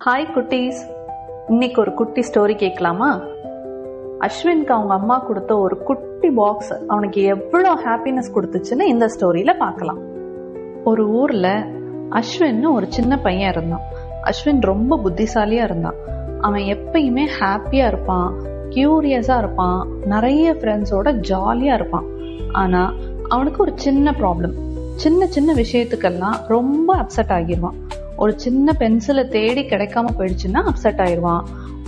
Hi குட்டீஸ், இன்னைக்கு ஒரு குட்டி ஸ்டோரி கேட்கலாமா? அஸ்வின்க்கு அவங்க அம்மா கொடுத்த ஒரு குட்டி பாக்ஸ் அவனுக்கு எவ்வளோ ஹாப்பினஸ் கொடுத்துச்சுன்னு இந்த ஸ்டோரியில பார்க்கலாம். ஒரு ஊர்ல அஸ்வின்னு ஒரு சின்ன பையன் இருந்தான். அஸ்வின் ரொம்ப புத்திசாலியா இருந்தான். அவன் எப்பயுமே ஹாப்பியா இருப்பான், கியூரியஸா இருப்பான், நிறைய ஃப்ரெண்ட்ஸோட ஜாலியா இருப்பான். ஆனா அவனுக்கு ஒரு சின்ன ப்ராப்ளம். சின்ன சின்ன விஷயத்துக்கெல்லாம் ரொம்ப அப்செட் ஆகிடுவான். ஒரு சின்ன பென்சிலை தேடி கிடைக்காம போயிடுச்சுன்னா அப்செட் ஆயிடுவான்.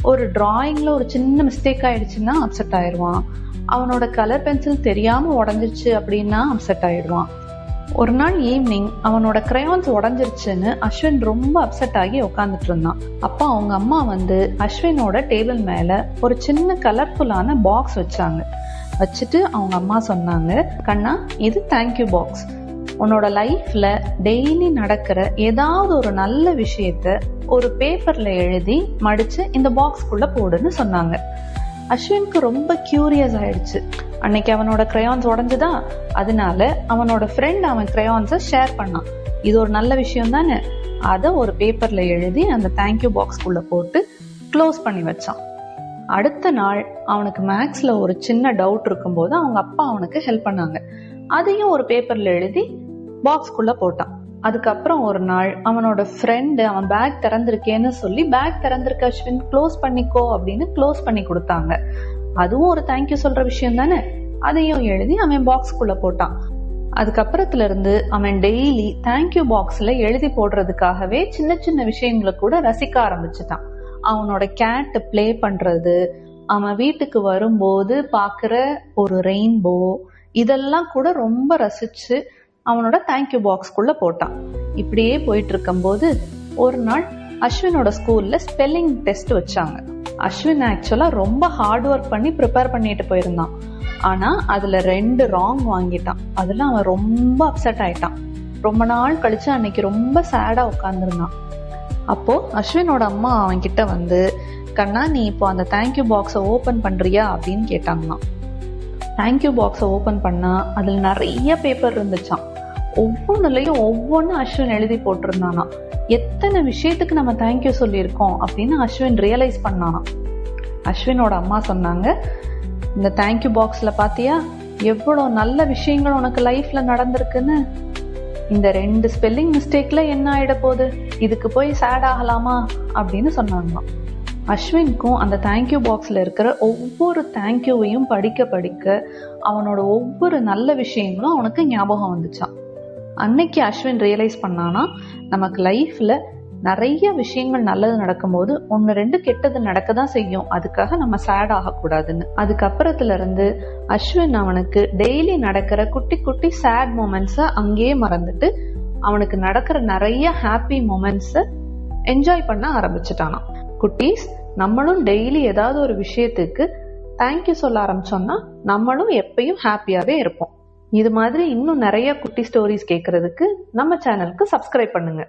ஒரு டிராயிங்ல ஒரு சின்ன மிஸ்டேக் ஆயிடுச்சுன்னா அப்செட் ஆயிடுவான். அவனோட கலர் பென்சில் தெரியாம உடஞ்சிருச்சு அப்படின்னா அப்செட் ஆயிடுவான். ஒரு நாள் ஈவினிங் அவனோட கிரையான்ஸ் உடஞ்சிருச்சுன்னு அஸ்வின் ரொம்ப அப்செட் ஆகி உட்காந்துட்டு இருந்தான். அப்போ அவங்க அம்மா வந்து அஸ்வினோட டேபிள் மேல ஒரு சின்ன கலர்ஃபுல்லான பாக்ஸ் வச்சுட்டு அவங்க அம்மா சொன்னாங்க, கண்ணா, இது தேங்க்யூ பாக்ஸ். உன்னோட லைஃப்ல டெய்லி நடக்கிற ஏதாவது ஒரு நல்ல விஷயத்த ஒரு பேப்பர்ல எழுதி மடிச்சு இந்த பாக்ஸ்குள்ள போடுன்னு சொன்னாங்க. அஸ்வினுக்கு ரொம்ப கியூரியஸ் ஆயிடுச்சு. அன்னைக்கு அவனோட கிரையான்ஸ் உடஞ்சுதா, அதனால அவனோட ஃப்ரெண்ட் அவன் கிரையான்ஸை ஷேர் பண்ணான். இது ஒரு நல்ல விஷயம் தானே. அதை ஒரு பேப்பர்ல எழுதி அந்த தேங்க்யூ பாக்ஸ்குள்ள போட்டு க்ளோஸ் பண்ணி வச்சான். அடுத்த நாள் அவனுக்கு மேக்ஸ்ல ஒரு சின்ன டவுட் இருக்கும்போது அவங்க அப்பா அவனுக்கு ஹெல்ப் பண்ணாங்க. அதையும் ஒரு பேப்பர்ல எழுதி பாக்ஸ்குள்ள போட்டான். அதுக்கப்புறம் ஒரு நாள் அவனோட ஃப்ரெண்டு அவன் பேக் திறந்திருக்கேன்னு சொல்லி, பேக் திறந்திருக்க அஸ்வின், க்ளோஸ் பண்ணிக்கோ அப்படின்னு க்ளோஸ் பண்ணி கொடுத்தாங்க. அதுவும் ஒரு தேங்க்யூ சொல்ற விஷயம் தானே. அதையும் எழுதி அவன் பாக்ஸ்குள்ள போட்டான். அதுக்கப்புறத்துல இருந்து அவன் டெய்லி தேங்க்யூ பாக்ஸ்ல எழுதி போடுறதுக்காகவே சின்ன சின்ன விஷயங்களை கூட ரசிக்க ஆரம்பிச்சுட்டான். அவனோட கேட் பிளே பண்றது, அவன் வீட்டுக்கு வரும்போது பாக்குற ஒரு ரெயின்போ, இதெல்லாம் கூட ரொம்ப ரசிச்சு அவனோட தேங்க்யூ பாக்ஸ்குள்ள போட்டான். இப்படியே போயிட்டு இருக்கும்போது ஒரு நாள் அஸ்வினோட ஸ்கூல்ல ஸ்பெல்லிங் டெஸ்ட் வச்சாங்க. அஸ்வின் ஆக்சுவலா ரொம்ப ஹார்ட் ஒர்க் பண்ணி ப்ரிப்பேர் பண்ணிட்டு போயிருந்தான். ஆனா அதுல 2 ராங் வாங்கிட்டான். அதுல அவன் ரொம்ப அப்செட் ஆயிட்டான். ரொம்ப நாள் கழிச்சு அன்னைக்கு ரொம்ப சேடா உட்கார்ந்துருந்தான். அப்போ அஸ்வினோட அம்மா அவன் கிட்ட வந்து, கண்ணா, நீ இப்போ அந்த தேங்க்யூ பாக்ஸை ஓபன் பண்றியா அப்படின்னு கேட்டாங்களாம். தேங்க்யூ பாக்ஸை ஓபன் பண்ணா அதுல நிறைய பேப்பர் இருந்துச்சான். ஒவ்வொன்றுலையும் ஒவ்வொன்னு அஸ்வின் எழுதி போட்டிருந்தானா. எத்தனை விஷயத்துக்கு நம்ம தேங்க்யூ சொல்லியிருக்கோம் அப்படின்னு அஸ்வின் ரியலைஸ் பண்ணானா. அஸ்வினோட அம்மா சொன்னாங்க, இந்த தேங்க்யூ பாக்ஸ்ல பாத்தியா எவ்வளவு நல்ல விஷயங்கள் உனக்கு லைஃப்ல நடந்திருக்குன்னு. இந்த 2 ஸ்பெல்லிங் மிஸ்டேக்ல என்ன ஆயிட போகுது, இதுக்கு போய் சேட் ஆகலாமா அப்படின்னு சொன்னாங்களாம். அஸ்வினுக்கும் அந்த தேங்க்யூ பாக்ஸ்ல இருக்கிற ஒவ்வொரு தேங்க்யூவையும் படிக்க படிக்க அவனோட ஒவ்வொரு நல்ல விஷயங்களும் அவனுக்கு ஞாபகம் வந்துச்சான். அன்னைக்கு அஸ்வின் ரியலைஸ் பண்ணானா, நமக்கு லைஃப்ல நிறைய விஷயங்கள் நல்லது நடக்கும்போது 1-2 கெட்டது நடக்க தான் செய்யும், அதுக்காக நம்ம சேட் ஆகக்கூடாதுன்னு. அதுக்கப்புறத்துல இருந்து அஸ்வின் அவனுக்கு டெய்லி நடக்கிற குட்டி குட்டி சேட் மூமெண்ட்ஸை அங்கேயே மறந்துட்டு அவனுக்கு நடக்கிற நிறைய ஹாப்பி மூமெண்ட்ஸை என்ஜாய் பண்ண ஆரம்பிச்சுட்டானா. குட்டீஸ், நம்மளும் டெய்லி ஏதாவது ஒரு விஷயத்துக்கு தேங்க்யூ சொல்ல ஆரம்பிச்சோம்னா நம்மளும் எப்பயும் ஹாப்பியாவே இருப்போம். இது மாதிரி இன்னும் நிறைய குட்டி ஸ்டோரிஸ் கேட்கறதுக்கு நம்ம சேனலுக்கு சப்ஸ்கிரைப் பண்ணுங்க.